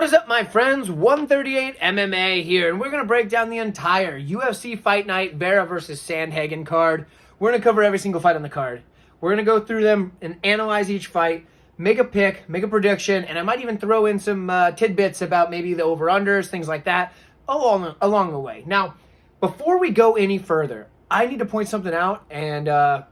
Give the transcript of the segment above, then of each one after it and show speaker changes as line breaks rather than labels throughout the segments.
What is up, my friends? 138 MMA here, and we're going to break down the entire UFC Fight Night Vera versus Sandhagen card. We're going to cover every single fight on the card. We're going to go through them and analyze each fight, make a pick, make a prediction, and I might even throw in some tidbits about maybe the over-unders, things like that, along the way. Now, before we go any further, I need to point something out, and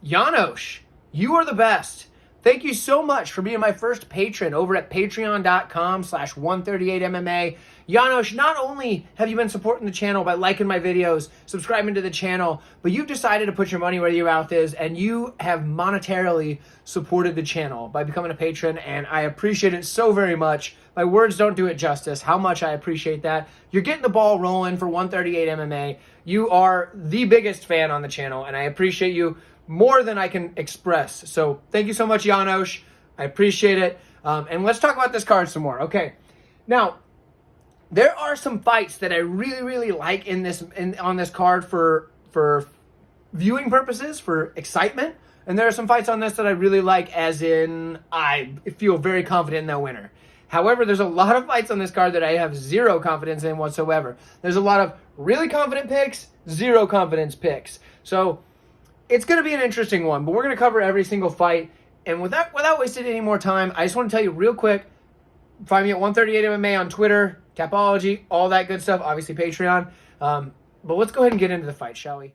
Janos, you are the best. Thank you so much for being my first patron over at patreon.com/138MMA. Janos, not only have you been supporting the channel by liking my videos, subscribing to the channel, but you've decided to put your money where your mouth is, and you have monetarily supported the channel by becoming a patron, and I appreciate it so very much. My words don't do it justice, how much I appreciate that. You're getting the ball rolling for 138 MMA. You are the biggest fan on the channel, and I appreciate you more than I can express. So thank you so much, Janos. I appreciate it. And let's talk about this card some more. Okay. Now, there are some fights that I really like on this card for viewing purposes, for excitement. And there are some fights on this that I really like, as in I feel very confident in that winner. However, there's a lot of fights on this card that I have zero confidence in whatsoever. There's a lot of really confident picks, zero confidence picks. So it's going to be an interesting one, but we're going to cover every single fight. And without wasting any more time, I just want to tell you real quick, find me at 138MMA on Twitter, Tapology, all that good stuff, obviously Patreon. But let's go ahead and get into the fight, shall we?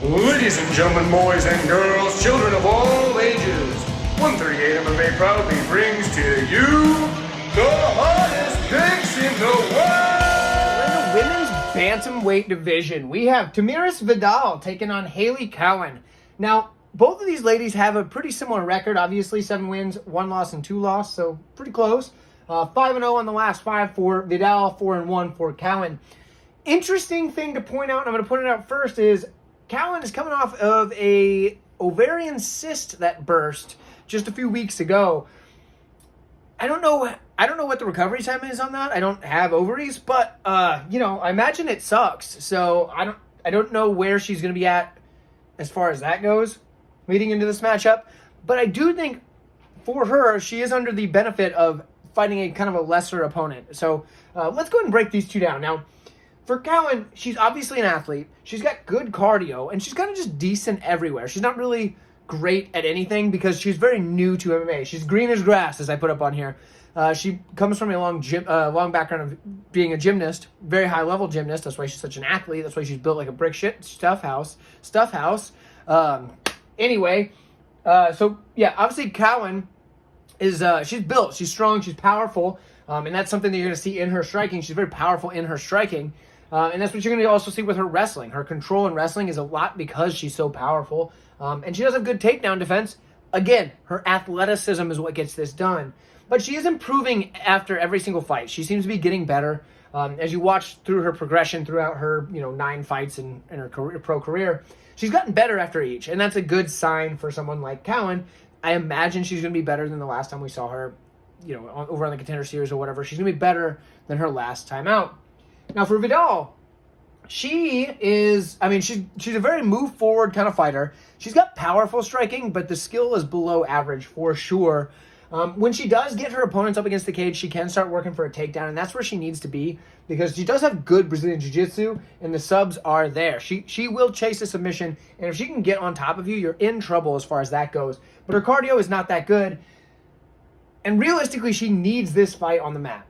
Ladies and gentlemen, boys and girls, children of all ages, 138 MMA proudly brings to you the hottest picks in the world!
In the women's bantamweight division, we have Tamires Vidal taking on Hailey Cowan. Now, both of these ladies have a pretty similar record. Obviously, 7 wins, 1 loss, and 2 losses, so pretty close. 5-0 on the last 5 for Vidal, 4-1 for Cowan. Interesting thing to point out, and I'm going to point it out first, is Cowan is coming off of a ovarian cyst that burst just a few weeks ago. I don't know what the recovery time is on that. I don't have ovaries, but I imagine it sucks. So I don't know where she's going to be at as far as that goes leading into this matchup. But I do think for her, she is under the benefit of fighting a kind of a lesser opponent. So let's go ahead and break these two down. Now, for Cowan, she's obviously an athlete. She's got good cardio, and she's kind of just decent everywhere. She's not really great at anything because she's very new to MMA. She's green as grass, as I put up on here. She comes from a long background of being a gymnast, very high-level gymnast. That's why she's such an athlete. That's why she's built like a brick shit stuff house. Anyway, so yeah, obviously Cowan is she's built, she's strong, she's powerful, and that's something that you're going to see in her striking. She's very powerful in her striking, and that's what you're going to also see with her wrestling. Her control in wrestling is a lot because she's so powerful, and she does have good takedown defense. Again, her athleticism is what gets this done. But she is improving after every single fight. She seems to be getting better. As you watch through her progression throughout her 9 fights in her pro career, she's gotten better after each. And that's a good sign for someone like Cowan. I imagine she's going to be better than the last time we saw her, over on the Contender Series or whatever. She's going to be better than her last time out. Now for Vidal, she's a very move forward kind of fighter. She's got powerful striking, but the skill is below average for sure. When she does get her opponents up against the cage, she can start working for a takedown, and that's where she needs to be because she does have good Brazilian Jiu-Jitsu, and the subs are there. She will chase a submission, and if she can get on top of you, you're in trouble as far as that goes. But her cardio is not that good, and realistically, she needs this fight on the mat.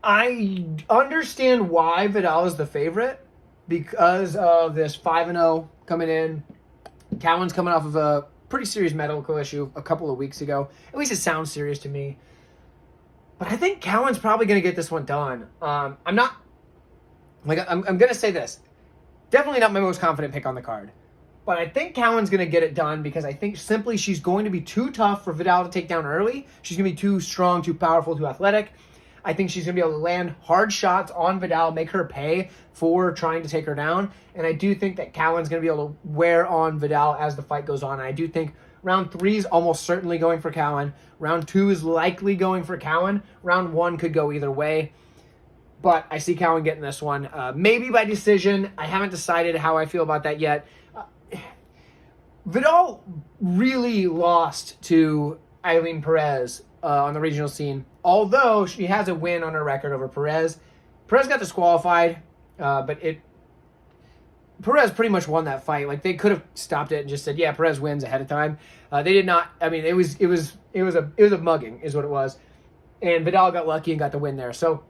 I understand why Vidal is the favorite because of this 5-0 coming in. Cowan's coming off of a pretty serious medical issue a couple of weeks ago. At least it sounds serious to me. But I think Cowan's probably going to get this one done. I'm going to say this. Definitely not my most confident pick on the card. But I think Cowan's going to get it done because I think simply she's going to be too tough for Vidal to take down early. She's going to be too strong, too powerful, too athletic. I think she's going to be able to land hard shots on Vidal, make her pay for trying to take her down. And I do think that Cowan's going to be able to wear on Vidal as the fight goes on. And I do think round 3 is almost certainly going for Cowan. Round 2 is likely going for Cowan. Round 1 could go either way. But I see Cowan getting this one. Maybe by decision. I haven't decided how I feel about that yet. Vidal really lost to Perez on the regional scene although she has a win on her record over Perez. Perez got disqualified, but Perez pretty much won that fight. Like, they could have stopped it and just said, yeah, Perez wins ahead of time. They did not. I mean, it was a mugging is what it was. And Vidal got lucky and got the win there. So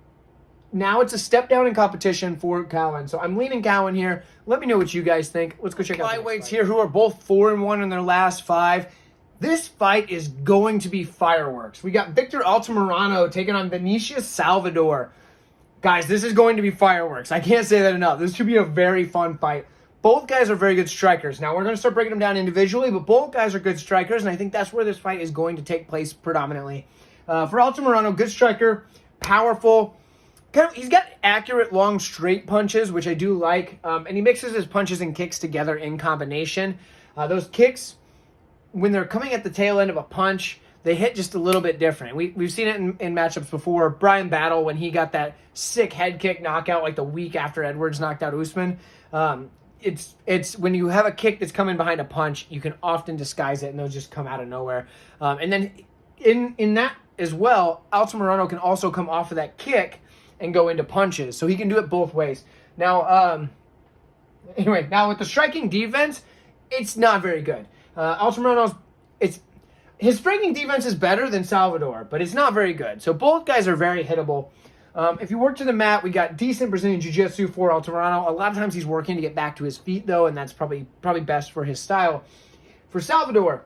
now it's a step down in competition for Cowan. So I'm leaning Cowan here. Let me know what you guys think. Let's go check out the flyweights here who are both 4-1 in their last 5. This fight is going to be fireworks. We got Victor Altamirano taking on Vinicius Salvador. Guys, this is going to be fireworks. I can't say that enough. This should be a very fun fight. Both guys are very good strikers. Now, we're going to start breaking them down individually, but both guys are good strikers, and I think that's where this fight is going to take place predominantly. For Altamirano, good striker, powerful. He's got accurate, long, straight punches, which I do like, and he mixes his punches and kicks together in combination. Those kicks, when they're coming at the tail end of a punch, they hit just a little bit different. We've seen it in matchups before. Brian Battle, when he got that sick head kick knockout like the week after Edwards knocked out Usman. It's when you have a kick that's coming behind a punch, you can often disguise it, and they'll just come out of nowhere. And then in that as well, Altamirano can also come off of that kick and go into punches. So he can do it both ways. Now, now with the striking defense, it's not very good. Altamirano's, his striking defense is better than Salvador, but it's not very good. So both guys are very hittable. If you work to the mat, we got decent Brazilian Jiu-Jitsu for Altamirano. A lot of times he's working to get back to his feet, though, and that's probably best for his style. For Salvador,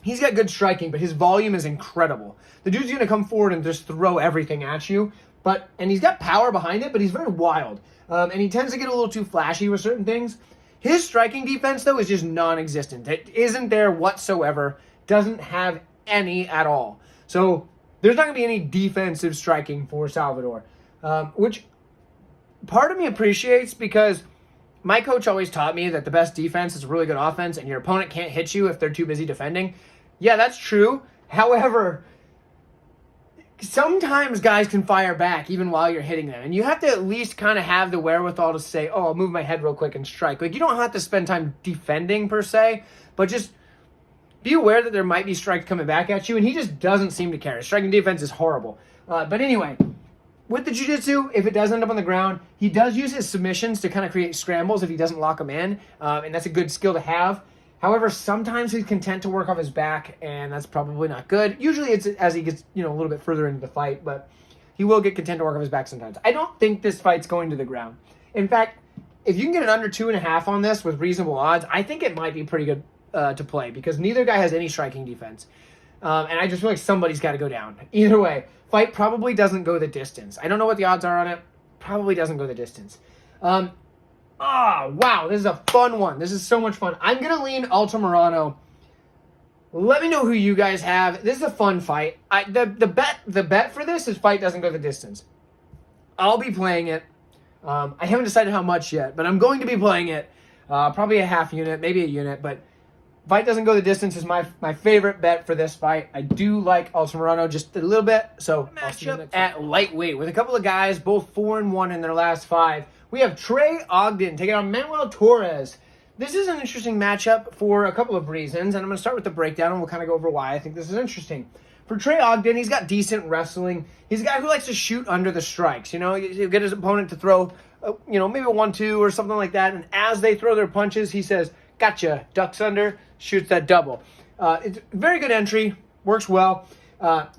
he's got good striking, but his volume is incredible. The dude's going to come forward and just throw everything at you, and he's got power behind it, but he's very wild. And he tends to get a little too flashy with certain things. His striking defense, though, is just non-existent. It isn't there whatsoever. Doesn't have any at all. So there's not going to be any defensive striking for Salvador, which part of me appreciates because my coach always taught me that the best defense is really good offense and your opponent can't hit you if they're too busy defending. Yeah, that's true. However, sometimes guys can fire back even while you're hitting them, and you have to at least kind of have the wherewithal to say, oh, I'll move my head real quick and strike. Like, you don't have to spend time defending per se, but just be aware that there might be strikes coming back at you, and he just doesn't seem to care. His striking defense is horrible. But anyway, with the jiu-jitsu, if it does end up on the ground, he does use his submissions to kind of create scrambles if he doesn't lock them in, and that's a good skill to have. However, sometimes he's content to work off his back, and that's probably not good. Usually it's as he gets a little bit further into the fight, but he will get content to work off his back sometimes. I don't think this fight's going to the ground. In fact, if you can get an under 2.5 on this with reasonable odds, I think it might be pretty good to play because neither guy has any striking defense. And I just feel like somebody's got to go down. Either way, fight probably doesn't go the distance. I don't know what the odds are on it. Probably doesn't go the distance. Wow, this is a fun one. This is so much fun. I'm going to lean Altamirano. Let me know who you guys have. This is a fun fight. The bet for this is fight doesn't go the distance. I'll be playing it. I haven't decided how much yet, but I'm going to be playing it. Probably a half unit, maybe a unit, but fight doesn't go the distance is my favorite bet for this fight. I do like Altamirano just a little bit. So matchup at lightweight with a couple of guys, both 4-1 in their last 5. We have Trey Ogden taking on Manuel Torres. This is an interesting matchup for a couple of reasons, and I'm going to start with the breakdown, and we'll kind of go over why I think this is interesting. For Trey Ogden, he's got decent wrestling. He's a guy who likes to shoot under the strikes. He'll get his opponent to throw, maybe a 1-2 or something like that, and as they throw their punches, he says, gotcha, ducks under, shoots that double. It's very good entry, works well.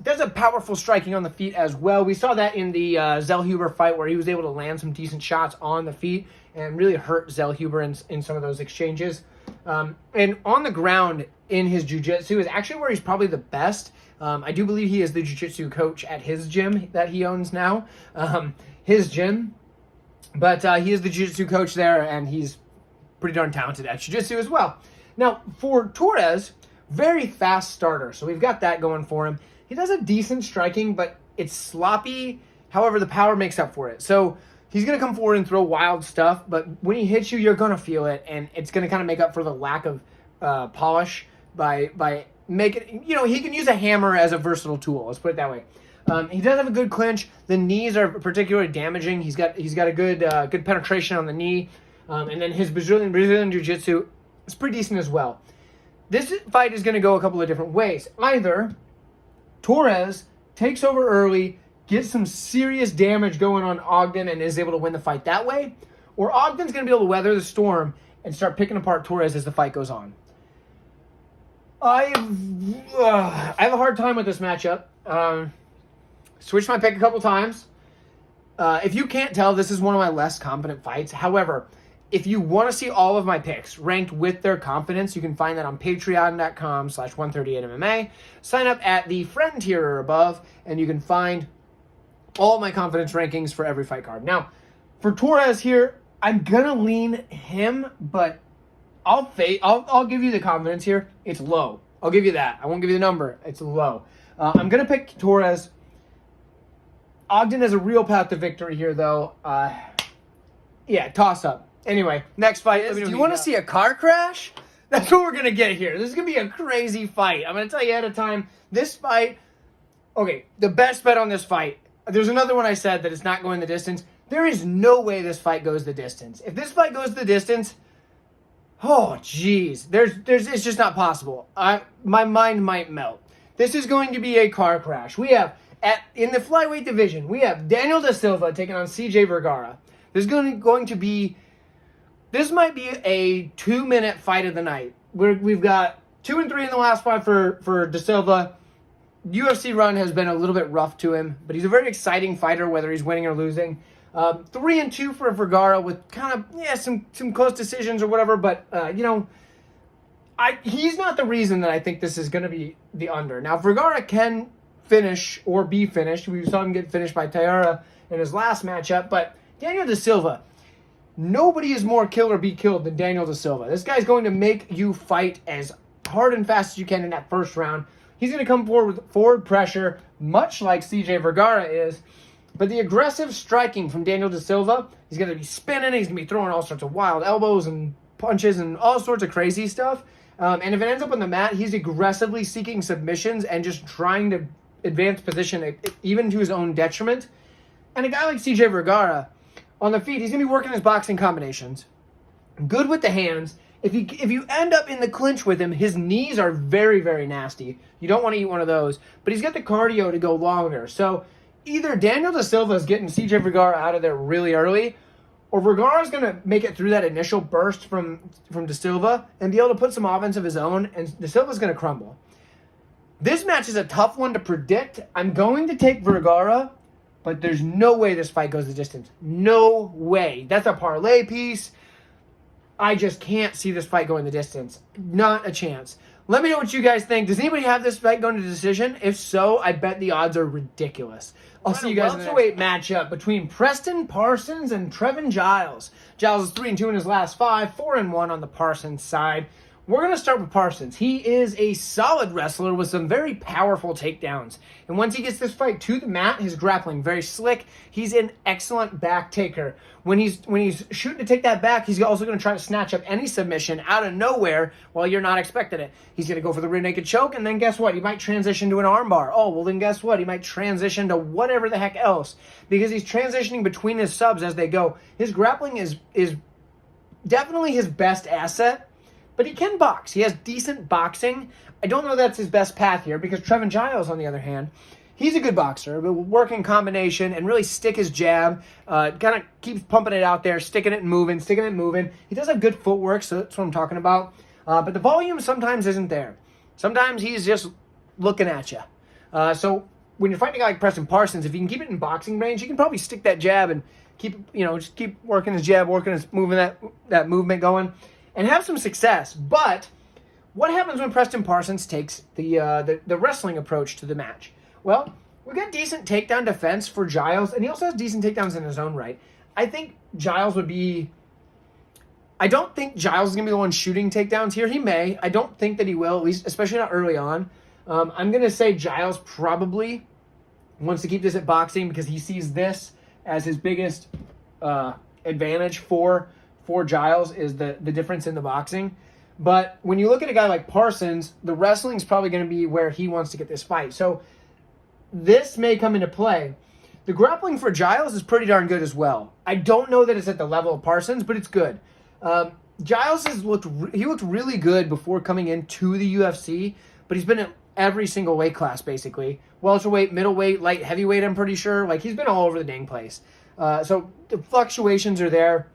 Does a powerful striking on the feet as well. We saw that in the Zellhuber fight where he was able to land some decent shots on the feet and really hurt Zellhuber in some of those exchanges. And on the ground in his jiu-jitsu is actually where he's probably the best. I do believe he is the jiu-jitsu coach at his gym that he owns now, his gym. But he is the jiu-jitsu coach there, and he's pretty darn talented at jiu-jitsu as well. Now, for Torres, very fast starter, so we've got that going for him. He does a decent striking, but it's sloppy. However, the power makes up for it. So he's going to come forward and throw wild stuff, but when he hits you, you're going to feel it, and it's going to kind of make up for the lack of polish by making, he can use a hammer as a versatile tool. Let's put it that way. He does have a good clinch. The knees are particularly damaging. He's got a good penetration on the knee, and then his Brazilian Jiu-Jitsu is pretty decent as well. This fight is going to go a couple of different ways. Either Torres takes over early, gets some serious damage going on Ogden, and is able to win the fight that way, or Ogden's going to be able to weather the storm and start picking apart Torres as the fight goes on. I have a hard time with this matchup. Switched my pick a couple times. If you can't tell, this is one of my less confident fights. However, if you want to see all of my picks ranked with their confidence, you can find that on patreon.com/138MMA. Sign up at the friend tier or above, and you can find all my confidence rankings for every fight card. Now, for Torres here, I'm going to lean him, but I'll give you the confidence here. It's low. I'll give you that. I won't give you the number. It's low. I'm going to pick Torres. Ogden has a real path to victory here, though. Yeah, toss up. Anyway, next fight.
Do you want to see a car crash?
That's what we're going to get here. This is going to be a crazy fight. I'm going to tell you ahead of time. This fight, okay, the best bet on this fight, there's another one I said that it's not going the distance. There is no way this fight goes the distance. If this fight goes the distance, oh, jeez. It's just not possible. My mind might melt. This is going to be a car crash. We have, in the flyweight division, we have Daniel Da Silva taking on CJ Vergara. This might be a 2-minute fight of the night. We've got 2 and 3 in the last fight for Da Silva. UFC run has been a little bit rough to him, but he's a very exciting fighter, whether he's winning or losing. 3 and 2 for Vergara with kind of, some close decisions or whatever, but, he's not the reason that I think this is going to be the under. Now, Vergara can finish or be finished. We saw him get finished by Taira in his last matchup, but Daniel Da Silva, nobody is more kill or be killed than Daniel Da Silva. This guy's going to make you fight as hard and fast as you can in that first round. He's going to come forward with forward pressure, much like CJ Vergara is. But the aggressive striking from Daniel Da Silva, he's going to be spinning, he's going to be throwing all sorts of wild elbows and punches and all sorts of crazy stuff. And if it ends up on the mat, he's aggressively seeking submissions and just trying to advance position, even to his own detriment. And a guy like CJ Vergara, on the feet, he's going to be working his boxing combinations. Good with the hands. If you end up in the clinch with him, his knees are very, very nasty. You don't want to eat one of those. But he's got the cardio to go longer. So either Daniel Da Silva is getting CJ Vergara out of there really early, or Vergara's going to make it through that initial burst from Da Silva and be able to put some offense of his own, and Da Silva's going to crumble. This match is a tough one to predict. I'm going to take Vergara, but there's no way this fight goes the distance. No way. That's a parlay piece. I just can't see this fight going the distance. Not a chance. Let me know what you guys think. Does anybody have this fight going to decision? If so, I bet the odds are ridiculous. I'll see you guys in the welterweight matchup between Preston Parsons and Trevin Giles. Giles is 3 and 2 in his last 5, 4 and 1 on the Parsons side. We're going to start with Parsons. He is a solid wrestler with some very powerful takedowns. And once he gets this fight to the mat, his grappling very slick. He's an excellent back taker. When he's shooting to take that back, he's also going to try to snatch up any submission out of nowhere while you're not expecting it. He's going to go for the rear naked choke, and then guess what? He might transition to an armbar. Oh, well then guess what? He might transition to whatever the heck else, because he's transitioning between his subs as they go. His grappling is definitely his best asset. But he can box. He has decent boxing. I don't know that's his best path here, because Trevin Giles, on the other hand, he's a good boxer, but will work in combination and really stick his jab, kind of keeps pumping it out there, sticking it and moving. He does have good footwork, so that's what I'm talking about. But the volume sometimes isn't there. Sometimes he's just looking at you. So when you're fighting a guy like Preston Parsons, if you can keep it in boxing range, you can probably stick that jab and keep working his jab, working his that movement going, and have some success. But what happens when Preston Parsons takes the wrestling approach to the match? Well, we've got decent takedown defense for Giles, and he also has decent takedowns in his own right. I think Giles would be... I don't think Giles is going to be the one shooting takedowns here. He may. I don't think that he will, at least, especially not early on. I'm going to say Giles probably wants to keep this at boxing, because he sees this as his biggest advantage for Giles, is the difference in the boxing. But when you look at a guy like Parsons, the wrestling is probably going to be where he wants to get this fight. So this may come into play. The grappling for Giles is pretty darn good as well. I don't know that it's at the level of Parsons, but it's good. Giles looked really good before coming into the UFC, but he's been in every single weight class basically, welterweight, middleweight, light heavyweight, I'm pretty sure. Like, he's been all over the dang place. So the fluctuations are there.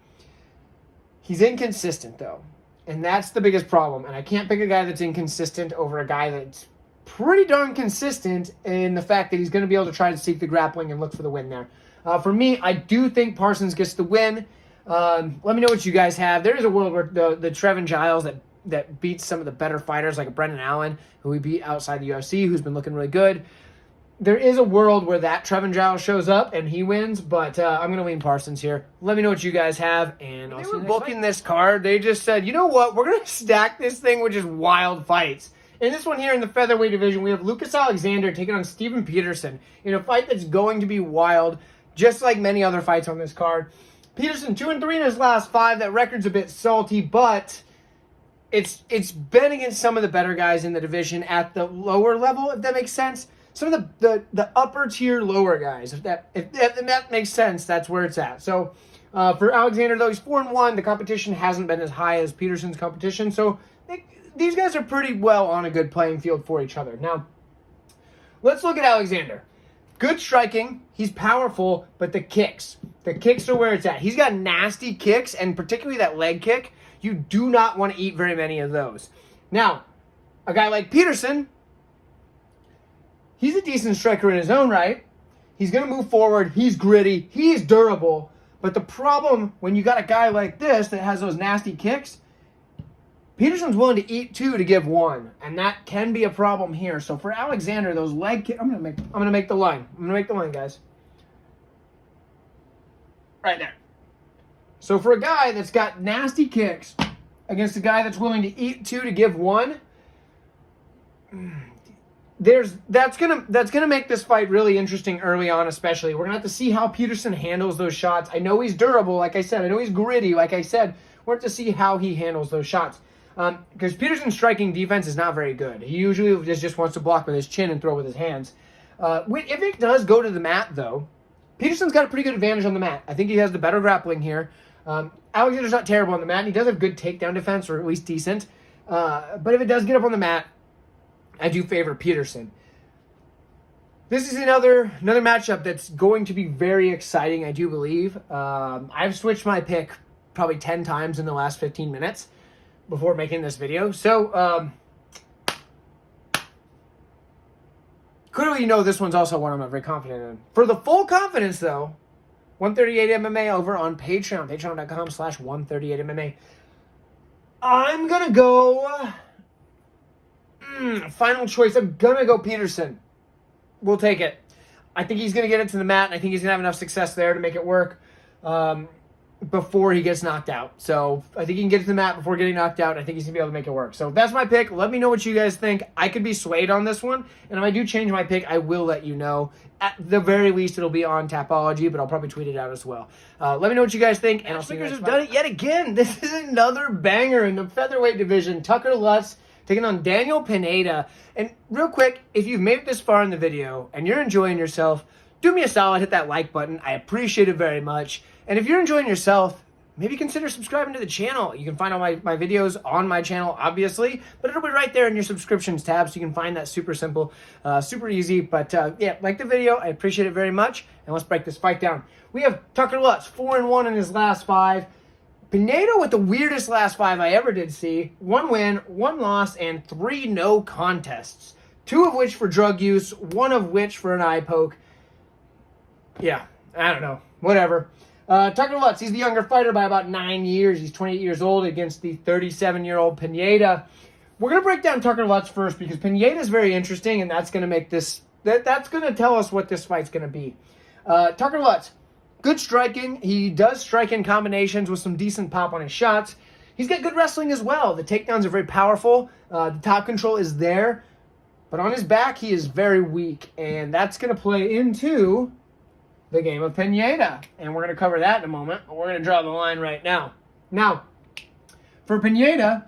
He's inconsistent, though. And that's the biggest problem. And I can't pick a guy that's inconsistent over a guy that's pretty darn consistent in the fact that he's going to be able to try to seek the grappling and look for the win there. For me, I do think Parsons gets the win. Let me know what you guys have. There is a world where the Trevin Giles that beats some of the better fighters like Brendan Allen, who we beat outside the UFC, who's been looking really good. There is a world where that Trevin Giles shows up and he wins, but I'm going to lean Parsons here. Let me know what you guys have, and I'll see you next booking fight. This card, they just said, you know what, we're going to stack this thing with just wild fights. In this one here in the featherweight division, we have Lucas Alexander taking on Steven Peterson in a fight that's going to be wild, just like many other fights on this card. Peterson 2-3 in his last 5. That record's a bit salty, but it's been against some of the better guys in the division at the lower level, if that makes sense. Some of the upper tier lower guys, if that makes sense, that's where it's at. So for Alexander, though, he's 4-1. The competition hasn't been as high as Peterson's competition, so these guys are pretty well on a good playing field for each other. Now, let's look at Alexander. Good striking, he's powerful, but the kicks are where it's at. He's got nasty kicks, and particularly that leg kick. You do not want to eat very many of those. Now, a guy like Peterson, he's a decent striker in his own right. He's going to move forward. He's gritty. He's durable. But the problem when you got a guy like this that has those nasty kicks, Peterson's willing to eat 2 to give 1, and that can be a problem here. So for Alexander, those leg kicks, I'm gonna make the line. I'm gonna make the line, guys. Right there. So for a guy that's got nasty kicks against a guy that's willing to eat 2 to give 1, that's gonna make this fight really interesting early on, especially. We're gonna have to see how Peterson handles those shots. I know he's durable, like I said. I know he's gritty, like I said. We're going to see how he handles those shots. Because Peterson's striking defense is not very good. He usually just wants to block with his chin and throw with his hands. If it does go to the mat, though, Peterson's got a pretty good advantage on the mat. I think he has the better grappling here. Alexander's not terrible on the mat, and he does have good takedown defense, or at least decent. But if it does get up on the mat, I do favor Peterson. This is another matchup that's going to be very exciting, I do believe. I've switched my pick probably 10 times in the last 15 minutes before making this video. So, clearly you know this one's also one I'm not very confident in. For the full confidence, though, 138 MMA over on Patreon, patreon.com/138MMA. I'm going to go... final choice. I'm going to go Peterson. We'll take it. I think he's going to get it to the mat, and I think he's going to have enough success there to make it work before he gets knocked out. So I think he can get it to the mat before getting knocked out. I think he's going to be able to make it work. So that's my pick. Let me know what you guys think. I could be swayed on this one, and if I do change my pick, I will let you know. At the very least, it'll be on Tapology, but I'll probably tweet it out as well. Let me know what you guys think, and I'll see you guys. Have done it yet again. This is another banger in the featherweight division. Tucker Lutz taking on Daniel Pineda. And real quick, if you've made it this far in the video and you're enjoying yourself, do me a solid, hit that like button. I appreciate it very much. And if you're enjoying yourself, maybe consider subscribing to the channel. You can find all my videos on my channel, obviously, but it'll be right there in your subscriptions tab, so you can find that super simple, super easy. But yeah, like the video. I appreciate it very much. And let's break this fight down. We have Tucker Lutz, 4-1 in his last 5. Pineda with the weirdest last 5 I ever did see. 1 win, 1 loss, and 3 no contests. 2 of which for drug use, 1 of which for an eye poke. Yeah, I don't know. Whatever. Tucker Lutz, he's the younger fighter by about 9 years. He's 28 years old against the 37-year-old Pineda. We're going to break down Tucker Lutz first because Pineda is very interesting, and that's going to make this... That's going to tell us what this fight's going to be. Tucker Lutz. Good striking. He does strike in combinations with some decent pop on his shots. He's got good wrestling as well. The takedowns are very powerful. The top control is there. But on his back, he is very weak. And that's going to play into the game of Pineda. And we're going to cover that in a moment. But we're going to draw the line right now. Now, for Pineda,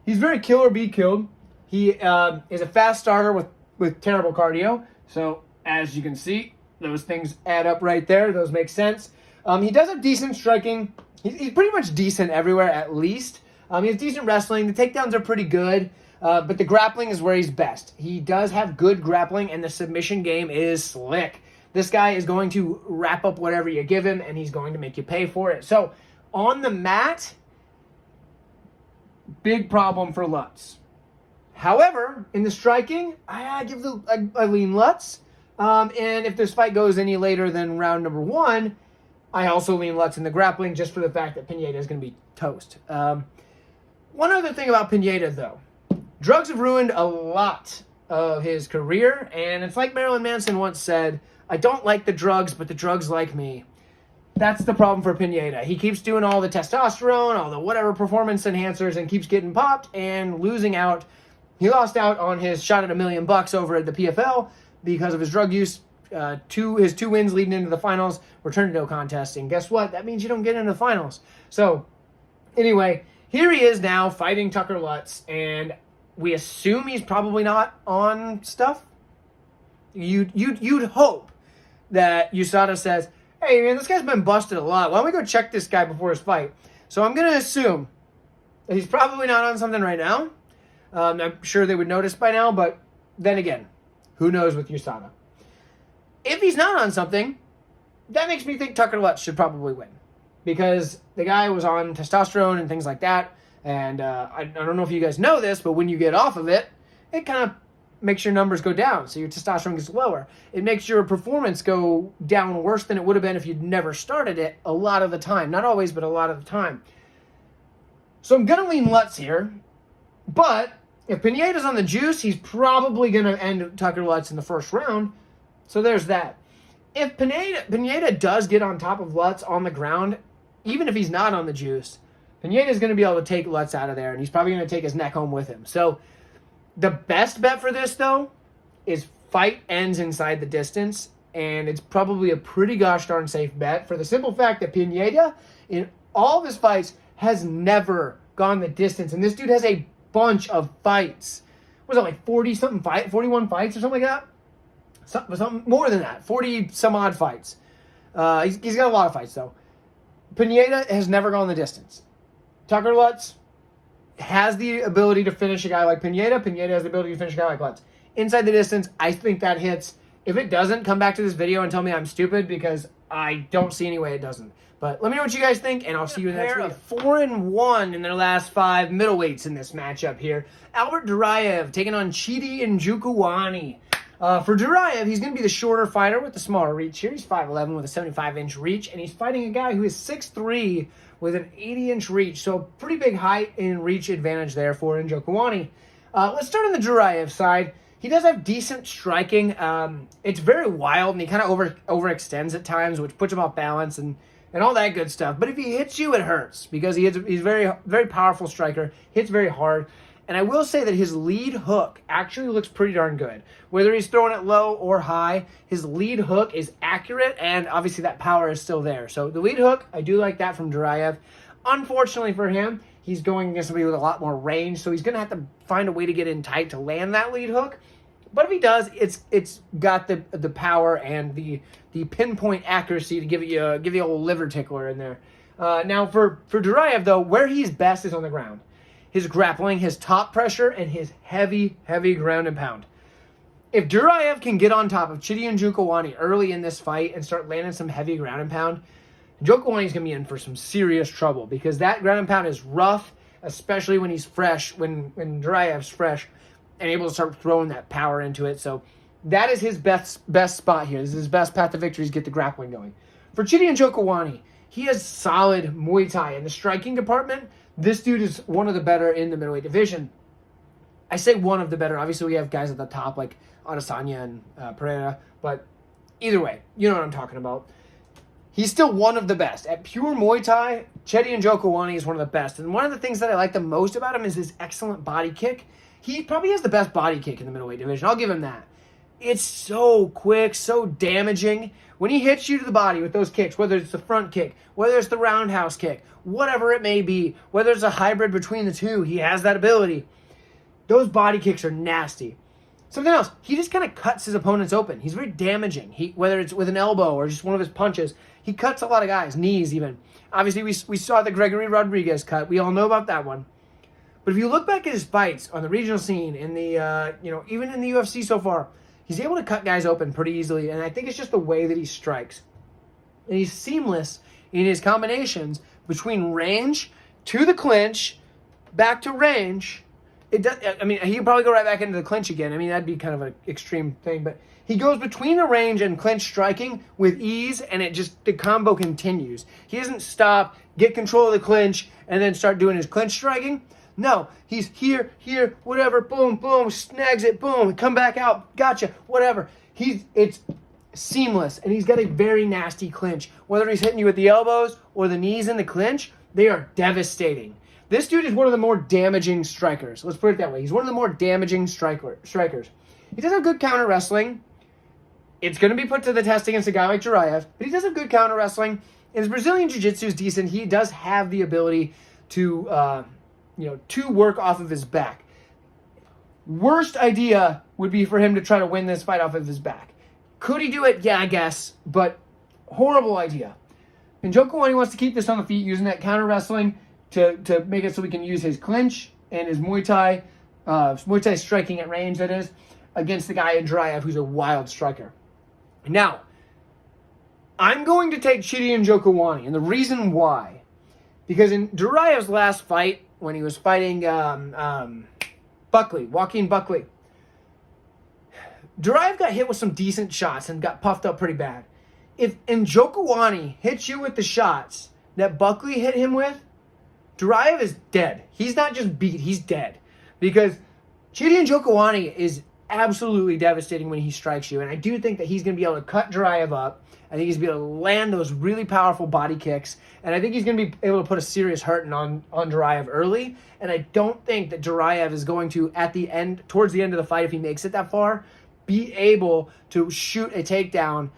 he's very kill or be killed. He is a fast starter with terrible cardio. So, as you can see, those things add up right there. Those make sense. He does have decent striking. He's pretty much decent everywhere, at least. He has decent wrestling. The takedowns are pretty good. But the grappling is where he's best. He does have good grappling, and the submission game is slick. This guy is going to wrap up whatever you give him, and he's going to make you pay for it. So, on the mat, big problem for Lutz. However, in the striking, I lean Lutz. And if this fight goes any later than round number 1, I also lean Lutz in the grappling just for the fact that Pineda is going to be toast. One other thing about Pineda, though. Drugs have ruined a lot of his career, and it's like Marilyn Manson once said, I don't like the drugs, but the drugs like me. That's the problem for Pineda. He keeps doing all the testosterone, all the whatever performance enhancers, and keeps getting popped and losing out. He lost out on his shot at $1 million over at the PFL because of his drug use. His 2 wins leading into the finals were turned into no contest, and guess what? That means you don't get into the finals. So, anyway, here he is now fighting Tucker Lutz, and we assume he's probably not on stuff. You'd hope that USADA says, hey, man, this guy's been busted a lot. Why don't we go check this guy before his fight? So I'm going to assume that he's probably not on something right now. I'm sure they would notice by now, but then again, who knows with USADA. If he's not on something, that makes me think Tucker Lutz should probably win. Because the guy was on testosterone and things like that. And I don't know if you guys know this, but when you get off of it, it kind of makes your numbers go down. So your testosterone gets lower. It makes your performance go down worse than it would have been if you'd never started it a lot of the time. Not always, but a lot of the time. So I'm going to lean Lutz here. But if Pineda's on the juice, he's probably going to end Tucker Lutz in the first round. So there's that. If Pineda does get on top of Lutz on the ground, even if he's not on the juice, Pineda's going to be able to take Lutz out of there, and he's probably going to take his neck home with him. So the best bet for this, though, is fight ends inside the distance, and it's probably a pretty gosh darn safe bet for the simple fact that Pineda, in all of his fights, has never gone the distance, and this dude has a bunch of fights. Was it like 40-something fight, 41 fights or something like that? Something more than that, 40-some-odd fights. He's got a lot of fights, though. Pineda has never gone the distance. Tucker Lutz has the ability to finish a guy like Pineda. Pineda has the ability to finish a guy like Lutz. Inside the distance, I think that hits. If it doesn't, come back to this video and tell me I'm stupid because I don't see any way it doesn't. But let me know what you guys think, and I'll see you in the next video. 4-1 in their last 5 middleweights in this matchup here. Albert Duraev taking on Chidi and Njokuani. For Duraev, he's going to be the shorter fighter with the smaller reach here. He's 5'11" with a 75-inch reach, and he's fighting a guy who is 6'3" with an 80-inch reach. So pretty big height and reach advantage there for Njokuani. Let's start on the Duraev side. He does have decent striking. It's very wild, and he kind of overextends at times, which puts him off balance and all that good stuff. But if he hits you, it hurts because he's very, very powerful striker, hits very hard. And I will say that his lead hook actually looks pretty darn good. Whether he's throwing it low or high, his lead hook is accurate, and obviously that power is still there. So the lead hook, I do like that from Duraev. Unfortunately for him, he's going against somebody with a lot more range, so he's going to have to find a way to get in tight to land that lead hook. But if he does, it's got the power and the pinpoint accuracy to give you a old liver tickler in there. Now for Duraev though, where he's best is on the ground. His grappling, his top pressure, and his heavy, heavy ground and pound. If Duraev can get on top of Chidi and Njokuani early in this fight and start landing some heavy ground and pound, Njokuani's going to be in for some serious trouble because that ground and pound is rough, especially when he's fresh, when Duraev's fresh and able to start throwing that power into it. So that is his best spot here. This is his best path to victory is get the grappling going. For Chidi and Njokuani, he has solid Muay Thai in the striking department. This dude is one of the better in the middleweight division. I say one of the better. Obviously, we have guys at the top like Adesanya and Pereira. But either way, you know what I'm talking about. He's still one of the best. At pure Muay Thai, Chidi and Njokuani is one of the best. And one of the things that I like the most about him is his excellent body kick. He probably has the best body kick in the middleweight division. I'll give him that. It's so quick, so damaging. When he hits you to the body with those kicks, whether it's the front kick, whether it's the roundhouse kick, whatever it may be, whether it's a hybrid between the two, he has that ability. Those body kicks are nasty. Something else, he just kind of cuts his opponents open. He's very damaging. Whether it's with an elbow or just one of his punches, he cuts a lot of guys, knees even. Obviously, we saw the Gregory Rodriguez cut. We all know about that one. But if you look back at his fights on the regional scene, in the even in the UFC so far, he's able to cut guys open pretty easily, and I think it's just the way that he strikes. And he's seamless in his combinations between range to the clinch, back to range. It does. I mean, he could probably go right back into the clinch again. I mean, that'd be kind of an extreme thing, but he goes between the range and clinch striking with ease, and the combo continues. He doesn't stop, get control of the clinch, and then start doing his clinch striking. No, he's here, whatever, boom, boom, snags it, boom, come back out, gotcha, whatever. It's seamless, and he's got a very nasty clinch. Whether he's hitting you with the elbows or the knees in the clinch, they are devastating. This dude is one of the more damaging strikers. Let's put it that way. He's one of the more damaging strikers. He does have good counter wrestling. It's going to be put to the test against a guy like Duraev, but he does have good counter wrestling. And his Brazilian Jiu-Jitsu is decent. He does have the ability to work off of his back. Worst idea would be for him to try to win this fight off of his back. Could he do it? Yeah, I guess, but horrible idea. And Njokuani wants to keep this on the feet using that counter wrestling to make it so we can use his clinch and his Muay Thai striking at range, that is, against the guy in Duraev, who's a wild striker. Now, I'm going to take Chidi and Njokuani, and the reason why, because in Duraev's last fight, when he was fighting Joaquin Buckley, Duraev got hit with some decent shots and got puffed up pretty bad. If Njokuani hits you with the shots that Buckley hit him with, Duraev is dead. He's not just beat, he's dead. Because Chidi Njokuani is absolutely devastating when he strikes you. And I do think that he's going to be able to cut Duraev up. I think he's going to be able to land those really powerful body kicks. And I think he's going to be able to put a serious hurting on Duraev early. And I don't think that Duraev is going to, towards the end of the fight, if he makes it that far, be able to shoot a takedown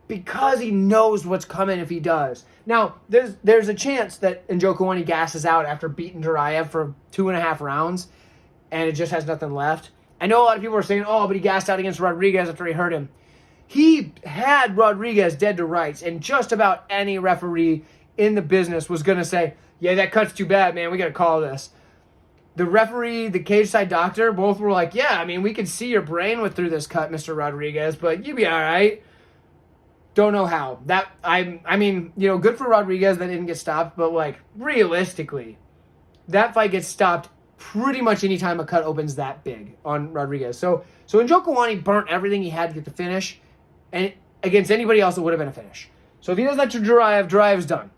because he knows what's coming if he does. Now, there's a chance that Njokuani gasses out after beating Duraev for 2.5 rounds and it just has nothing left. I know a lot of people are saying, but he gassed out against Rodriguez after he hurt him. He had Rodriguez dead to rights, and just about any referee in the business was going to say, yeah, that cut's too bad, man. We got to call this. The referee, the cage side doctor, both were like, yeah, I mean, we could see your brain went through this cut, Mr. Rodriguez, but you'd be all right. Don't know how. Good for Rodriguez that didn't get stopped, but realistically, that fight gets stopped pretty much any time a cut opens that big on Rodriguez. So Njokuani burnt everything he had to get the finish, and against anybody else it would have been a finish. So if he does that to Duraev's done.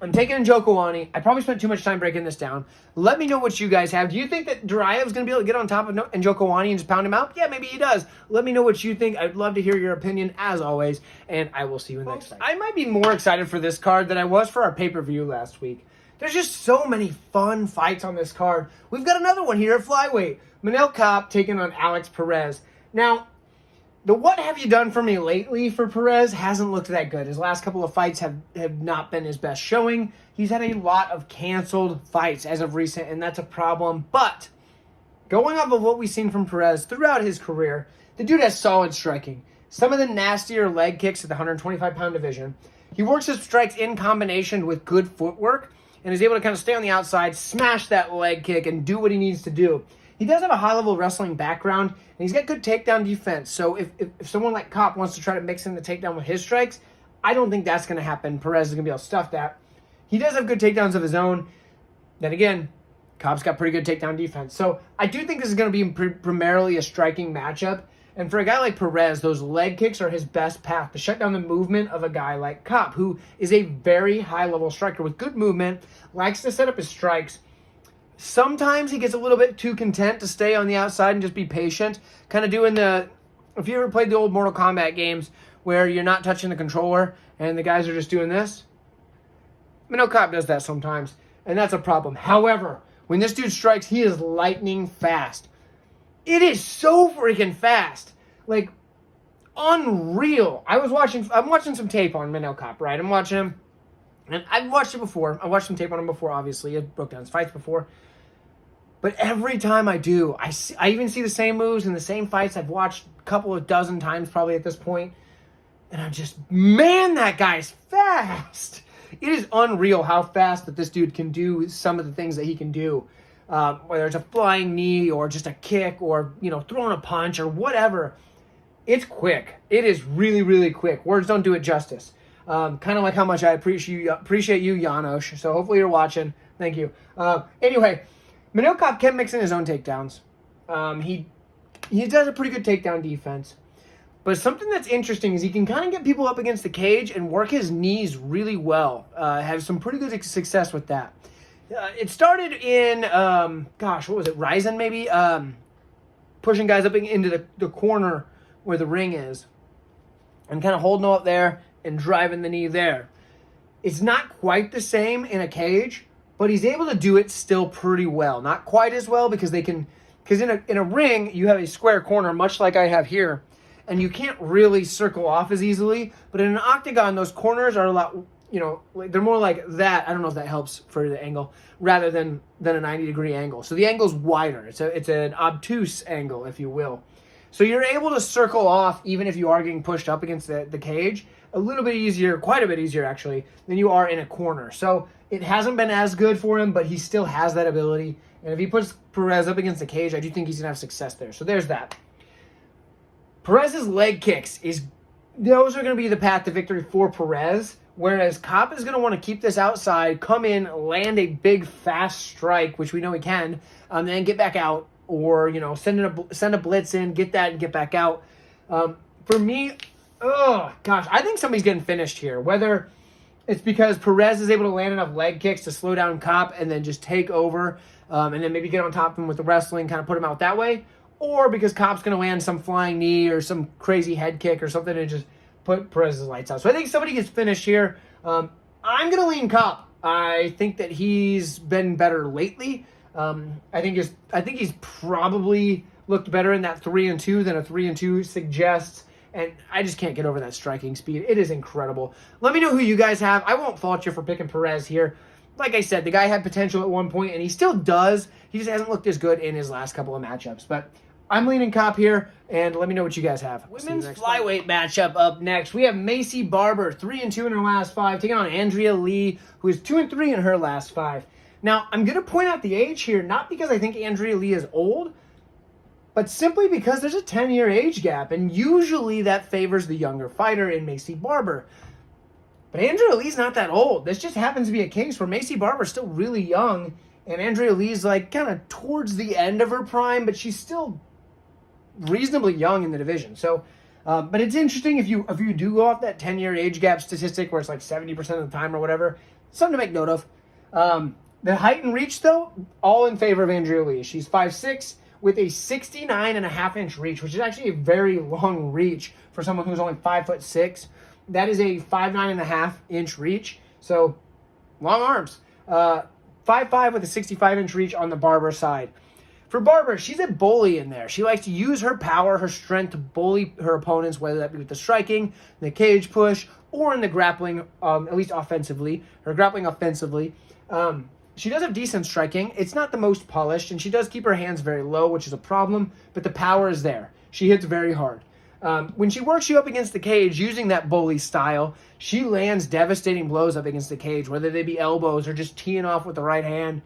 I'm taking Njokuani. I probably spent too much time breaking this down. Let me know what you guys have. Do you think that Duraev's going to be able to get on top of Njokuani and just pound him out? Yeah, maybe he does. Let me know what you think. I'd love to hear your opinion, as always, and I will see you next time. I might be more excited for this card than I was for our pay-per-view last week. There's just so many fun fights on this card. We've got another one here at flyweight. Manel Kape taking on Alex Perez. Now, the what have you done for me lately for Perez hasn't looked that good. His last couple of fights have not been his best showing. He's had a lot of canceled fights as of recent, and that's a problem. But going off of what we've seen from Perez throughout his career, the dude has solid striking. Some of the nastier leg kicks at the 125-pound division. He works his strikes in combination with good footwork and is able to kind of stay on the outside, smash that leg kick, and do what he needs to do. He does have a high-level wrestling background, and he's got good takedown defense. So if someone like Kape wants to try to mix in the takedown with his strikes, I don't think that's going to happen. Perez is going to be able to stuff that. He does have good takedowns of his own. Then again, Kape's got pretty good takedown defense. So I do think this is going to be primarily a striking matchup. And for a guy like Perez, those leg kicks are his best path to shut down the movement of a guy like Kape, who is a very high-level striker with good movement, likes to set up his strikes. Sometimes he gets a little bit too content to stay on the outside and just be patient. Kind of doing if you ever played the old Mortal Kombat games where you're not touching the controller and the guys are just doing this. Manel Kape does that sometimes, and that's a problem. However, when this dude strikes, he is lightning fast. It is so freaking fast. Unreal. I'm watching some tape on Manel Kape, right? I'm watching him, and I've watched it before. I watched some tape on him before, obviously. I broke down his fights before. But every time I do, I even see the same moves in the same fights I've watched a couple of dozen times probably at this point. And I'm just, man, that guy's fast. It is unreal how fast that this dude can do some of the things that he can do. whether it's a flying knee or just a kick or, throwing a punch or whatever. It's quick. It is really, really quick. Words don't do it justice. Kind of like how much I appreciate you, Janos. So hopefully you're watching. Thank you. Anyway, Manel Kape can mix in his own takedowns. He does a pretty good takedown defense. But something that's interesting is he can kind of get people up against the cage and work his knees really well. Have some pretty good success with that. It started in, what was it, Ryzen maybe? Pushing guys up into the corner where the ring is. And kind of holding them up there and driving the knee there. It's not quite the same in a cage, but he's able to do it still pretty well. Not quite as well because in a ring, you have a square corner, much like I have here. And you can't really circle off as easily. But in an octagon, those corners are a lot, they're more like that. I don't know if that helps for the angle, rather than a 90-degree angle. So the angle's wider. It's an obtuse angle, if you will. So you're able to circle off even if you are getting pushed up against the cage a little bit easier, quite a bit easier actually, than you are in a corner. So it hasn't been as good for him, but he still has that ability. And if he puts Perez up against the cage, I do think he's going to have success there. So there's that. Perez's leg kicks, those are going to be the path to victory for Perez, whereas Kape is going to want to keep this outside, come in, land a big, fast strike, which we know he can, then get back out, or, send a blitz in, get that, and get back out. For me, I think somebody's getting finished here, whether it's because Perez is able to land enough leg kicks to slow down Kape and then just take over, and then maybe get on top of him with the wrestling, kind of put him out that way, or because Kape's going to land some flying knee or some crazy head kick or something and just put Perez's lights out. So I think somebody gets finished here. I'm going to lean Kape. I think that he's been better lately. I think he's probably looked better in that 3-2 than a 3-2 suggests. And I just can't get over that striking speed. It is incredible. Let me know who you guys have. I won't fault you for picking Perez here. Like I said, the guy had potential at one point, and he still does. He just hasn't looked as good in his last couple of matchups. But I'm leaning Kape here, and let me know what you guys have. Women's flyweight matchup up next. We have Macy Barber, 3-2 in her last 5, taking on Andrea Lee, who is 2-3 in her last 5. Now, I'm going to point out the age here, not because I think Andrea Lee is old, but simply because there's a 10-year age gap, and usually that favors the younger fighter in Macy Barber. But Andrea Lee's not that old. This just happens to be a case where Macy Barber's still really young, and Andrea Lee's like kind of towards the end of her prime, but she's still reasonably young in the division. So, but it's interesting if you do go off that 10-year age gap statistic where it's like 70% of the time or whatever, something to make note of. The height and reach, though, all in favor of Andrea Lee. She's 5'6", with a 69.5-inch reach, which is actually a very long reach for someone who's only 5'6". That is a 5'9.5" reach, so long arms. 5'5" with a 65-inch reach on the Barber side. For Barber, she's a bully in there. She likes to use her power, her strength to bully her opponents, whether that be with the striking, the cage push, or in the grappling, at least offensively. Her grappling offensively. She does have decent striking. It's not the most polished, and she does keep her hands very low, which is a problem, but the power is there. She hits very hard. When she works you up against the cage using that bully style, she lands devastating blows up against the cage, whether they be elbows or just teeing off with the right hand.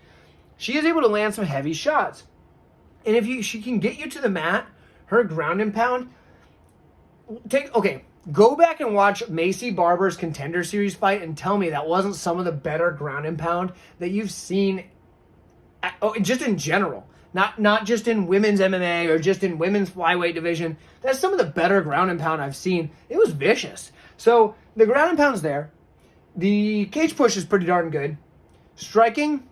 She is able to land some heavy shots. And if she can get you to the mat, her ground and pound, go back and watch Macy Barber's Contender Series fight and tell me that wasn't some of the better ground and pound that you've seen just in general. Not just in women's MMA or just in women's flyweight division. That's some of the better ground and pound I've seen. It was vicious. So the ground and pound's there. The cage push is pretty darn good. Striking,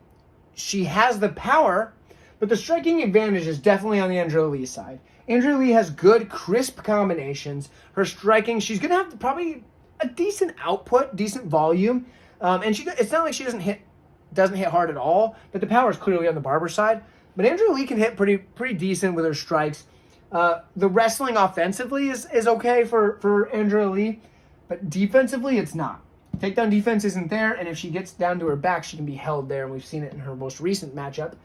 she has the power, but the striking advantage is definitely on the Andrea Lee side. Andrea Lee has good, crisp combinations. Her striking, she's going to have probably a decent output, decent volume. And it's not like she doesn't hit hard at all, but the power is clearly on the Barber side. But Andrea Lee can hit pretty decent with her strikes. The wrestling offensively is okay for Andrea Lee, but defensively it's not. Takedown defense isn't there, and if she gets down to her back, she can be held there, and we've seen it in her most recent matchup.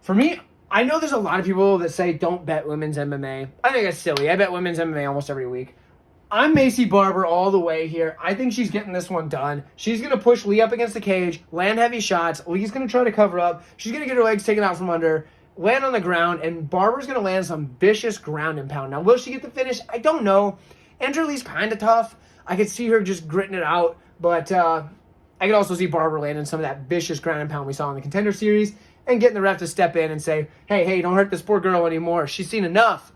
For me, I know there's a lot of people that say don't bet women's MMA. I think that's silly. I bet women's MMA almost every week. I'm Macy Barber all the way here. I think she's getting this one done. She's going to push Lee up against the cage, land heavy shots. Lee's going to try to cover up. She's going to get her legs taken out from under, land on the ground, and Barber's going to land some vicious ground and pound. Now, will she get the finish? I don't know. Andrea Lee's kind of tough. I could see her just gritting it out, but I could also see Barber landing some of that vicious ground and pound we saw in the Contender Series and getting the ref to step in and say, hey, don't hurt this poor girl anymore. She's seen enough.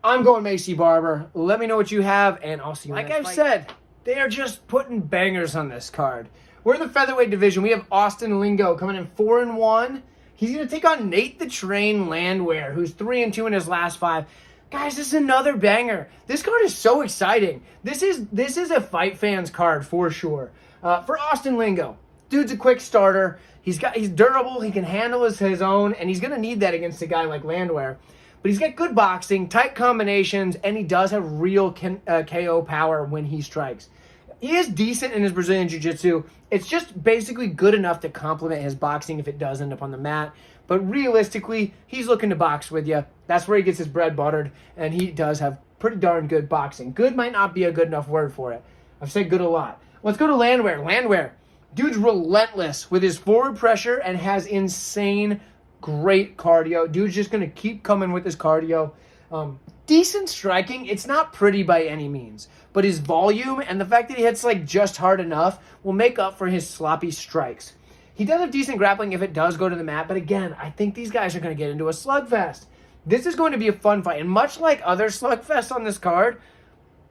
I'm going Macy Barber. Let me know what you have, and I'll see you
Like
next
I've
fight.
said,
They are just putting bangers on this card. We're in the featherweight division. We have Austin Lingo coming in 4-1. He's going to take on Nate the Train Landwehr, who's 3-2 in his last 5. Guys, this is another banger. This card is so exciting. This is a fight fans card for sure. For Austin Lingo, dude's a quick starter. He's durable. He can handle his own, and he's going to need that against a guy like Landwehr. But he's got good boxing, tight combinations, and he does have real KO power when he strikes. He is decent in his Brazilian Jiu-Jitsu. It's just basically good enough to complement his boxing if it does end up on the mat. But realistically, he's looking to box with you. That's where he gets his bread buttered, and he does have pretty darn good boxing. Good might not be a good enough word for it. I've said good a lot. Let's go to Landwehr. Landwehr, dude's relentless with his forward pressure and has insane great cardio. Dude's just going to keep coming with his cardio. Decent striking. It's not pretty by any means, but his volume and the fact that he hits like just hard enough will make up for his sloppy strikes. He does have decent grappling if it does go to the mat, but again, I think these guys are going to get into a slugfest. This is going to be a fun fight, and much like other slugfests on this card,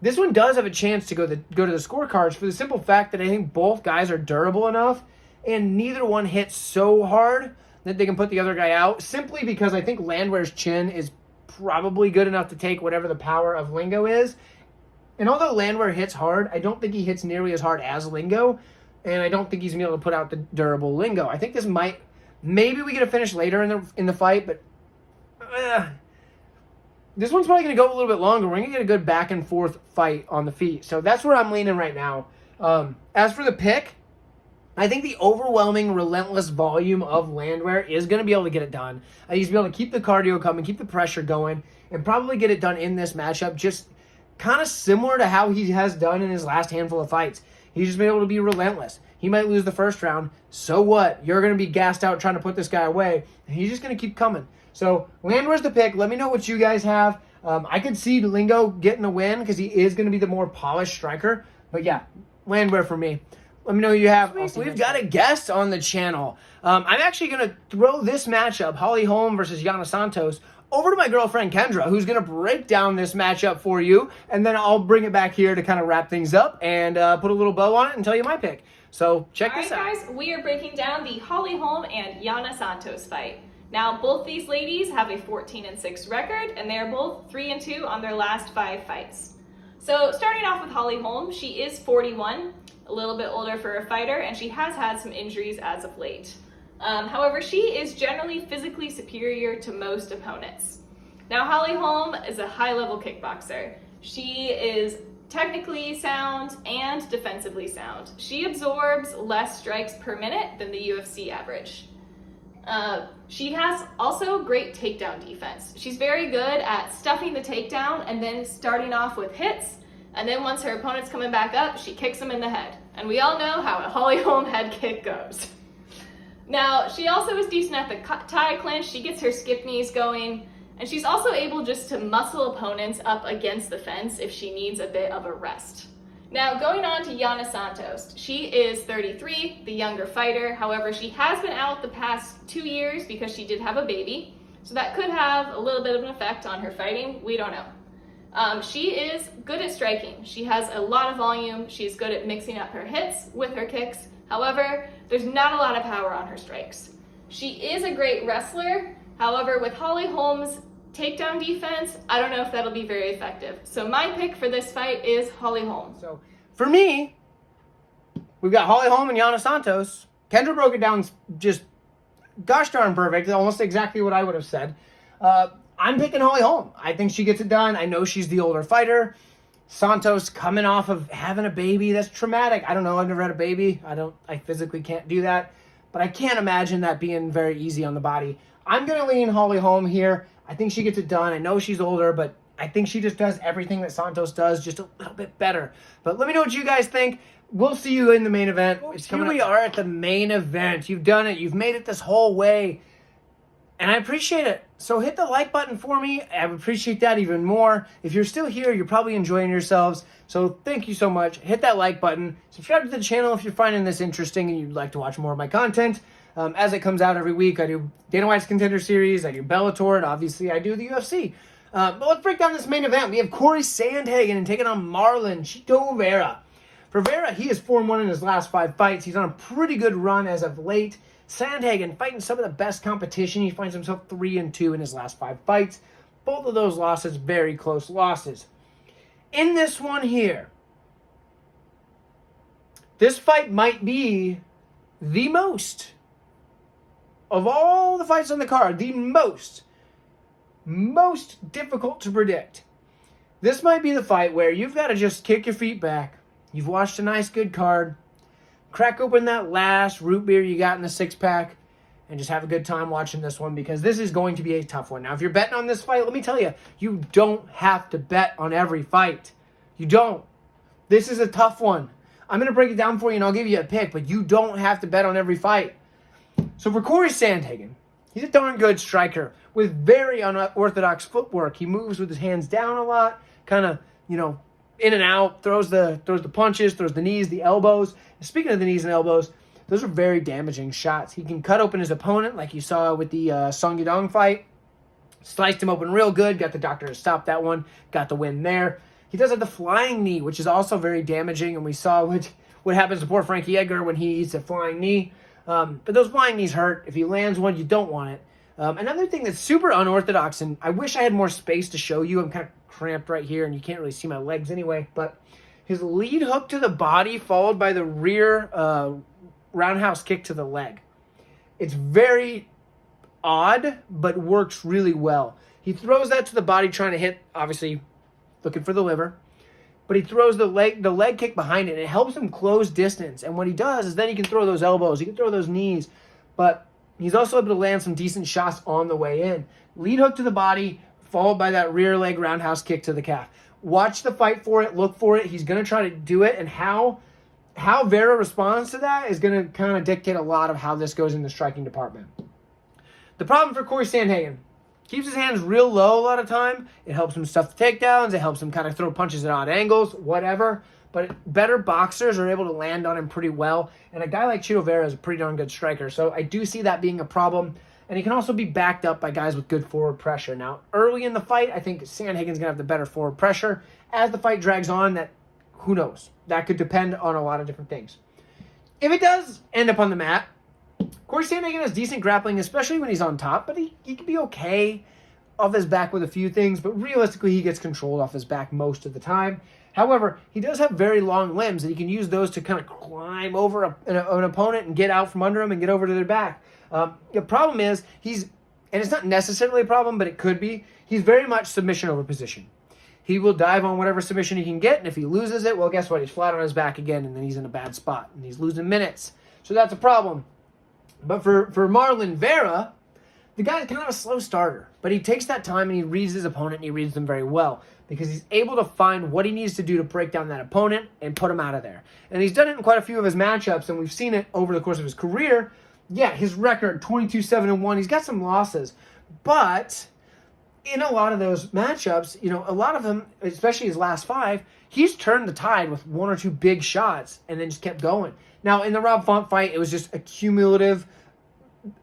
this one does have a chance to go to the scorecards for the simple fact that I think both guys are durable enough, and neither one hits so hard that they can put the other guy out, simply because I think Landwehr's chin is probably good enough to take whatever the power of Lingo is. And although Landwehr hits hard, I don't think he hits nearly as hard as Lingo, and I don't think he's going to be able to put out the durable Lingo. I think this maybe we get a finish later in the fight, but this one's probably going to go a little bit longer. We're going to get a good back and forth fight on the feet. So that's where I'm leaning right now. As for the pick, I think the overwhelming, relentless volume of Landwehr is going to be able to get it done. He's going to be able to keep the cardio coming, keep the pressure going, and probably get it done in this matchup, just kind of similar to how he has done in his last handful of fights. He's just been able to be relentless. He might lose the first round. So what? You're going to be gassed out trying to put this guy away, and he's just going to keep coming. So Landwehr's the pick. Let me know what you guys have. I could see Lingo getting the win because he is going to be the more polished striker. But yeah, Landwehr for me. Let me know who you have. We've got a guest on the channel. I'm actually going to throw this matchup, Holly Holm versus Yana Santos, over to my girlfriend Kendra, who's going to break down this matchup for you. And then I'll bring it back here to kind of wrap things up and put a little bow on it and tell you my pick. So check this out.
All right, guys, we are breaking down the Holly Holm and Yana Santos fight. Now, both these ladies have a 14-6 record, and they are both 3-2 on their last 5 fights. So starting off with Holly Holm, she is 41. A little bit older for a fighter, and she has had some injuries as of late. However, she is generally physically superior to most opponents. Now, Holly Holm is a high-level kickboxer. She is technically sound and defensively sound. She absorbs less strikes per minute than the UFC average. She has also great takedown defense. She's very good at stuffing the takedown and then starting off with hits. And then once her opponent's coming back up, she kicks him in the head. And we all know how a Holly Holm head kick goes. Now, she also is decent at the tie clinch. She gets her skip knees going. And she's also able just to muscle opponents up against the fence if she needs a bit of a rest. Now, going on to Yana Santos. She is 33, the younger fighter. However, she has been out the past 2 years because she did have a baby. So that could have a little bit of an effect on her fighting. We don't know. She is good at striking. She has a lot of volume. She's good at mixing up her hits with her kicks. However, there's not a lot of power on her strikes. She is a great wrestler. However, with Holly Holm's takedown defense, I don't know if that'll be very effective. So my pick for this fight is Holly Holm.
So for me, we've got Holly Holm and Yana Santos. Kendra broke it down just gosh darn perfect. Almost exactly what I would have said. I'm picking Holly Holm. I think she gets it done. I know she's the older fighter. Santos coming off of having a baby, that's traumatic. I don't know, I've never had a baby. I physically can't do that. But I can't imagine that being very easy on the body. I'm going to lean Holly Holm here. I think she gets it done. I know she's older, but I think she just does everything that Santos does, just a little bit better. But let me know what you guys think. We'll see you in the main event. Here we are at the main event. You've done it. You've made it this whole way. And I appreciate it. So hit the like button for me. I would appreciate that even more. If you're still here, you're probably enjoying yourselves. So thank you so much. Hit that like button. Subscribe to the channel if you're finding this interesting and you'd like to watch more of my content. As it comes out every week, I do Dana White's Contender Series. I do Bellator. And obviously, I do the UFC. But let's break down this main event. We have Cory Sandhagen taking on Marlon Vera. For Vera, he is 4-1 in his last 5 fights. He's on a pretty good run as of late. Sandhagen fighting some of the best competition. He finds himself 3-2 in his last 5 fights. Both of those losses, very close losses. In this one here, this fight might be the most, of all the fights on the card, the most difficult to predict. This might be the fight where you've got to just kick your feet back. You've watched a nice, good card. Crack open that last root beer you got in the 6-pack and just have a good time watching this one because this is going to be a tough one. Now, if you're betting on this fight, let me tell you, you don't have to bet on every fight. You don't. This is a tough one. I'm going to break it down for you and I'll give you a pick, but you don't have to bet on every fight. So for Cory Sandhagen, he's a darn good striker with very unorthodox footwork. He moves with his hands down a lot, kind of, in and out, throws the punches, throws the knees, the elbows. And speaking of the knees and elbows, those are very damaging shots. He can cut open his opponent like you saw with the Song Yadong fight. Sliced him open real good, got the doctor to stop that one, got the win there. He does have the flying knee, which is also very damaging, and we saw what happens to poor Frankie Edgar when he eats a flying knee. But those flying knees hurt. If he lands one, you don't want it. Another thing that's super unorthodox, and I wish I had more space to show you. I'm kind of cramped right here, and you can't really see my legs anyway, but his lead hook to the body followed by the rear roundhouse kick to the leg. It's very odd, but works really well. He throws that to the body trying to hit, obviously looking for the liver, but he throws the leg kick behind it, and it helps him close distance. And what he does is then he can throw those elbows, he can throw those knees, but he's also able to land some decent shots on the way in. Lead hook to the body, followed by that rear leg roundhouse kick to the calf. Watch the fight for it, look for it. He's going to try to do it, and how Vera responds to that is going to kind of dictate a lot of how this goes in the striking department. The problem for Cory Sandhagen, keeps his hands real low a lot of time. It helps him stuff the takedowns. It helps him kind of throw punches at odd angles, whatever. But better boxers are able to land on him pretty well. And a guy like Chidi Vera is a pretty darn good striker. So I do see that being a problem. And he can also be backed up by guys with good forward pressure. Now, early in the fight, I think Sandhagen's going to have the better forward pressure. As the fight drags on, who knows? That could depend on a lot of different things. If it does end up on the mat, Cory Sandhagen has decent grappling, especially when he's on top, but he can be okay off his back with a few things, but realistically, he gets controlled off his back most of the time. However, he does have very long limbs, and he can use those to kind of climb over an opponent and get out from under him and get over to their back. The problem is, and it's not necessarily a problem, but it could be, he's very much submission over position. He will dive on whatever submission he can get, and if he loses it, well, guess what? He's flat on his back again, and then he's in a bad spot, and he's losing minutes. So that's a problem. But for Marlon Vera, the guy's kind of a slow starter, but he takes that time and he reads his opponent and he reads them very well because he's able to find what he needs to do to break down that opponent and put him out of there. And he's done it in quite a few of his matchups, and we've seen it over the course of his career. Yeah, his record, 22-7-1, he's got some losses, but in a lot of those matchups, a lot of them, especially his last 5, he's turned the tide with 1 or 2 big shots and then just kept going. Now, in the Rob Font fight, it was just a cumulative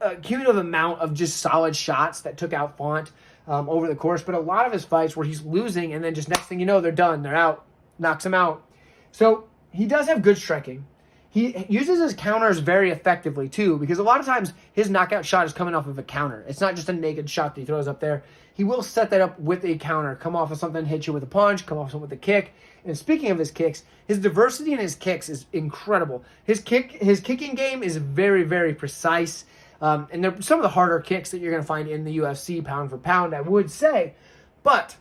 amount of just solid shots that took out Font over the course. But a lot of his fights where he's losing and then just next thing you know, they're done. They're out. Knocks him out. So he does have good striking. He uses his counters very effectively, too, because a lot of times his knockout shot is coming off of a counter. It's not just a naked shot that he throws up there. He will set that up with a counter, come off of something, hit you with a punch, come off of something with a kick. And speaking of his kicks, his diversity in his kicks is incredible. His kicking game is very, very precise. And they're some of the harder kicks that you're going to find in the UFC, pound for pound, I would say. But,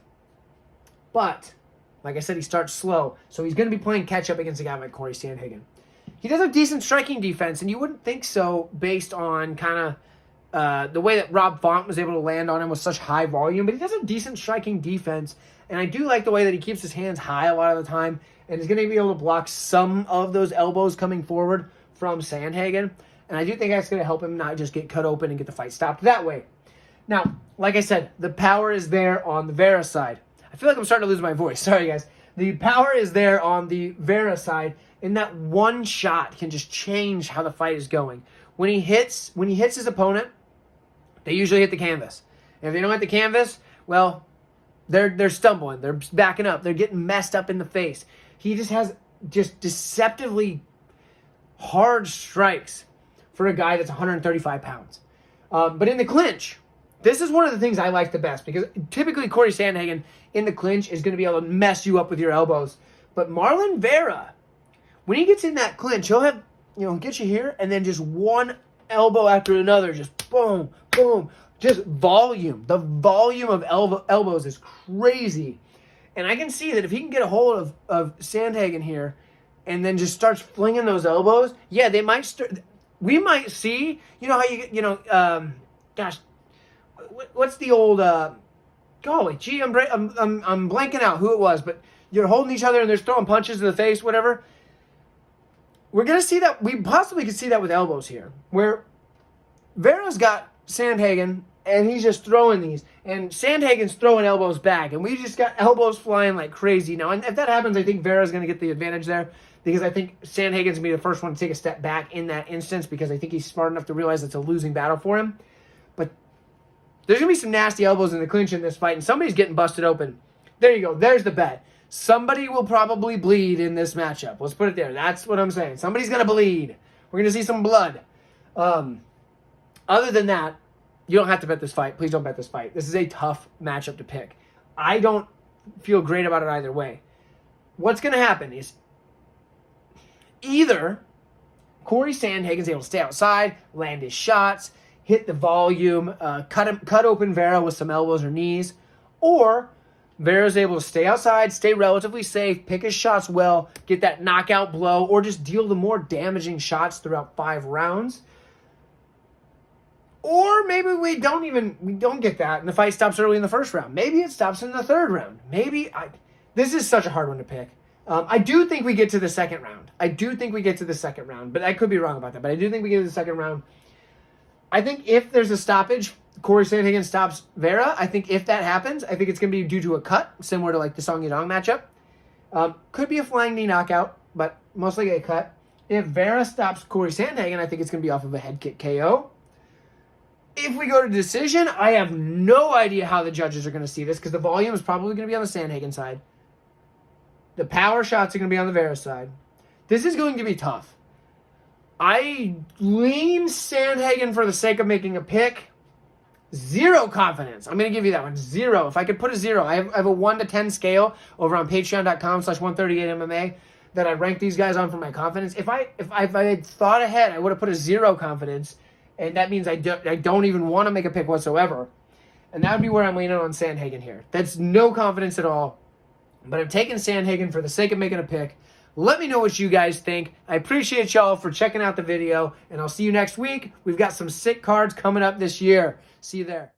like I said, he starts slow. So he's going to be playing catch-up against a guy like Cory Sandhagen. He does have decent striking defense, and you wouldn't think so based on kind of the way that Rob Font was able to land on him with such high volume, but he does have decent striking defense And I do like the way that he keeps his hands high a lot of the time and is going to be able to block some of those elbows coming forward from Sandhagen. And I do think that's going to help him not just get cut open and get the fight stopped that way. Now, like I said, the power is there on the Vera side. I feel like I'm starting to lose my voice. Sorry, guys. The power is there on the Vera side, and that one shot can just change how the fight is going. When he hits his opponent, they usually hit the canvas. And if they don't hit the canvas, well, they're stumbling. They're backing up. They're getting messed up in the face. He just has deceptively hard strikes for a guy that's 135 pounds. But in the clinch, this is one of the things I like the best, because typically Cory Sandhagen in the clinch is going to be able to mess you up with your elbows. But Marlon Vera, when he gets in that clinch, he'll have, get you here, and then just one elbow after another, just boom, boom, just volume. The volume of elbows is crazy. And I can see that if he can get a hold of Sandhagen here and then just starts flinging those elbows, yeah, they might we might see, gosh, what's the old, golly, gee, I'm blanking out who it was, but you're holding each other and they're throwing punches in the face, whatever. We're going to see that. We possibly could see that with elbows here, where Vera's got Sandhagen and he's just throwing these, and Sandhagen's throwing elbows back, and we just got elbows flying like crazy. Now, and if that happens, I think Vera's going to get the advantage there, because I think Sandhagen's going to be the first one to take a step back in that instance, because I think he's smart enough to realize it's a losing battle for him. But there's going to be some nasty elbows in the clinch in this fight, and somebody's getting busted open. There you go. There's the bet. Somebody will probably bleed in this matchup. Let's put it there. That's what I'm saying. Somebody's going to bleed. We're going to see some blood. Other than that, you don't have to bet this fight. Please don't bet this fight. This is a tough matchup to pick. I don't feel great about it either way. What's going to happen is either Cory Sandhagen's able to stay outside, land his shots, hit the volume, cut open Vera with some elbows or knees, or Vera's able to stay outside, stay relatively safe, pick his shots well, get that knockout blow, or just deal the more damaging shots throughout 5 rounds. Or maybe we don't get that, and the fight stops early in the first round. Maybe it stops in the 3rd round. This is such a hard one to pick. I do think we get to the second round. But I could be wrong about that. But I do think we get to the second round. I think if there's a stoppage, Cory Sandhagen stops Vera. I think if that happens, I think it's going to be due to a cut, similar to like the Song Yadong matchup. Could be a flying knee knockout, but mostly a cut. If Vera stops Cory Sandhagen, I think it's going to be off of a head kick KO. If we go to decision, I have no idea how the judges are going to see this, because the volume is probably going to be on the Sandhagen side. The power shots are going to be on the Vera side. This is going to be tough. I lean Sandhagen for the sake of making a pick. 0 confidence. I'm going to give you that one. 0. If I could put a 0, I have a 1 to 10 scale over on patreon.com/138MMA that I rank these guys on for my confidence. If I had thought ahead, I would have put a 0 confidence, and that means I don't even want to make a pick whatsoever. And that would be where I'm leaning on Sandhagen here. That's no confidence at all. But I'm taking Sandhagen for the sake of making a pick. Let me know what you guys think. I appreciate y'all for checking out the video, and I'll see you next week. We've got some sick cards coming up this year. See you there.